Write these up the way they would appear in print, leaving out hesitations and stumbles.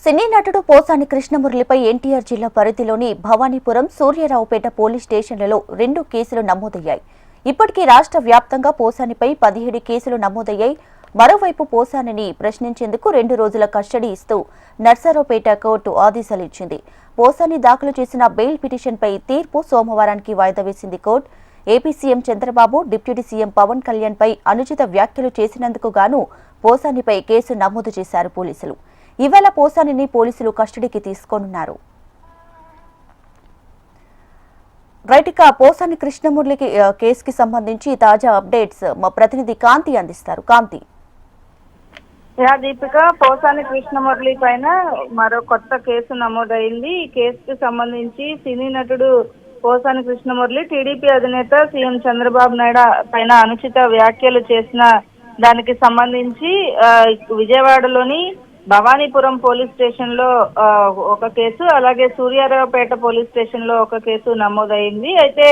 సినీ నటుడు పోసాని కృష్ణమురళిపై ఎన్టీఆర్ జిల్లా పరిధిలోని భవానీపురం, సూర్యారావుపేట పోలీస్ స్టేషన్లలో 2 కేసులు నమోదయ్యాయి. ఇప్పటికీ రాష్ట్ర వ్యాప్తంగా పోసానిపై 17 కేసులు నమోదయ్యాయి. మరోవైపు పోసానిని ప్రశ్నించేందుకు 2 రోజుల కస్టడీ ఇస్తూ నర్సారావుపేట కోర్టు ఆదేశాలిచ్చింది. పోసాని దాఖలు చేసిన బెయిల్ పిటిషన్పై తీర్పు సోమవారానికి వాయిదా వేసింది court. AP CM Chandrababu, deputy CM Pawan కళ్యాణ్పై అనుచిత వ్యాఖ్యలు చేసినందుకు గాను పోసానిపై కేసు నమోదు చేశారు పోలీసులు. ఇవాళ పోసానిని పోలీసులు కస్టడీకి తీసుకోనున్నారు. రైట్గా పోసాని కృష్ణమురళికి కేసుకి సంబంధించి తాజా అప్డేట్స్ మా ప్రతినిధి కాంతి అందిస్తారు. కాంతి. దీపిక, పోసాని కృష్ణమురళి పైన మరో కొత్త కేసు నమోదైంది. ఈ కేసుకు సంబంధించి సినీ నటుడు పోసాని కృష్ణమురళి టీడీపీ అధినేత సీఎం చంద్రబాబు నాయుడు పైన అనుచిత వ్యాఖ్యలు చేసిన దానికి సంబంధించి విజయవాడలోని భవానీపురం పోలీస్ స్టేషన్ లో ఒక కేసు, అలాగే సూర్యారావుపేట పోలీస్ స్టేషన్ లో ఒక కేసు నమోదైంది. అయితే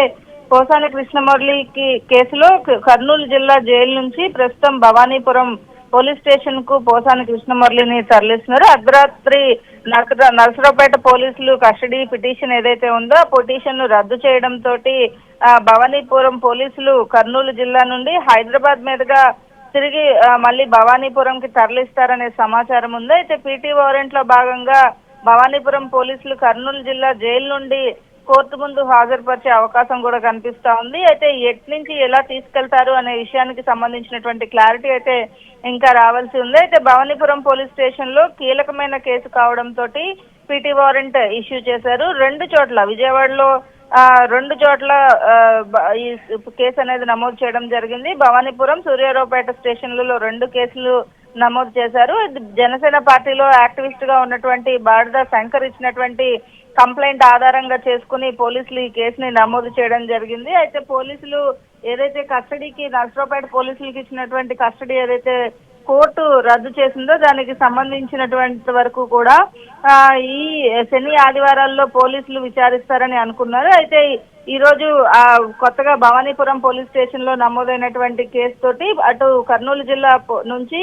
పోసాని కృష్ణమురళికి కేసులో కర్నూలు జిల్లా జైలు నుంచి ప్రస్తుతం భవానీపురం పోలీస్ స్టేషన్ కు పోసాని కృష్ణమురళిని తరలిస్తున్నారు. అర్ధరాత్రి నర్సరావుపేట పోలీసులు కస్టడీ పిటిషన్ ఏదైతే ఉందో ఆ పిటిషన్ ను రద్దు చేయడంతో భవానీపురం పోలీసులు కర్నూలు జిల్లా నుండి హైదరాబాద్ మీదుగా తిరిగి మళ్ళీ భవానీపురంకి తరలిస్తారనే సమాచారం ఉంది. అయితే పీటీ వారెంట్ లో భాగంగా భవానీపురం పోలీసులు కర్నూలు జిల్లా జైలు నుండి కోర్టు ముందు హాజరుపరిచే అవకాశం కూడా కనిపిస్తా ఉంది. అయితే ఎట్నుంచి ఎలా తీసుకెళ్తారు అనే విషయానికి సంబంధించినటువంటి క్లారిటీ అయితే ఇంకా రావాల్సి ఉంది. అయితే భవానీపురం పోలీస్ స్టేషన్ లో కీలకమైన కేసు కావడంతో పీటీ వారెంట్ ఇష్యూ చేశారు. 2 చోట్ల విజయవాడలో 2 చోట్ల ఈ కేసు అనేది నమోదు చేయడం జరిగింది. భవానీపురం, సూర్యారావుపేట స్టేషన్లలో 2 కేసులు నమోదు చేశారు. జనసేన పార్టీలో యాక్టివిస్ట్ గా ఉన్నటువంటి బాడద శంకర్ ఇచ్చినటువంటి కంప్లైంట్ ఆధారంగా చేసుకుని పోలీసులు ఈ కేసుని నమోదు చేయడం జరిగింది. అయితే పోలీసులు ఏదైతే కస్టడీకి నర్సరావుపేట పోలీసులకు ఇచ్చినటువంటి కస్టడీ ఏదైతే కోర్టు రద్దు చేసిందో దానికి సంబంధించినటువంటి వరకు కూడా ఈ శని ఆదివారాల్లో పోలీసులు విచారిస్తారని అనుకున్నారు. అయితే ఈ రోజు కొత్తగా భవానీపురం పోలీస్ స్టేషన్ లో నమోదైనటువంటి కేసు తోటి అటు కర్నూలు జిల్లా నుంచి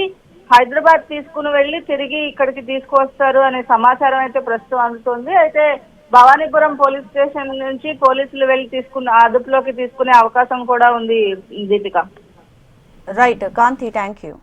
హైదరాబాద్ తీసుకుని వెళ్లి తిరిగి ఇక్కడికి తీసుకువస్తారు అనే సమాచారం అయితే ప్రస్తుతం అందుతోంది. అయితే భవానీపురం పోలీస్ స్టేషన్ నుంచి పోలీసులు వెళ్లి అదుపులోకి తీసుకునే అవకాశం కూడా ఉంది. Deepika. Right Kanti, thank you.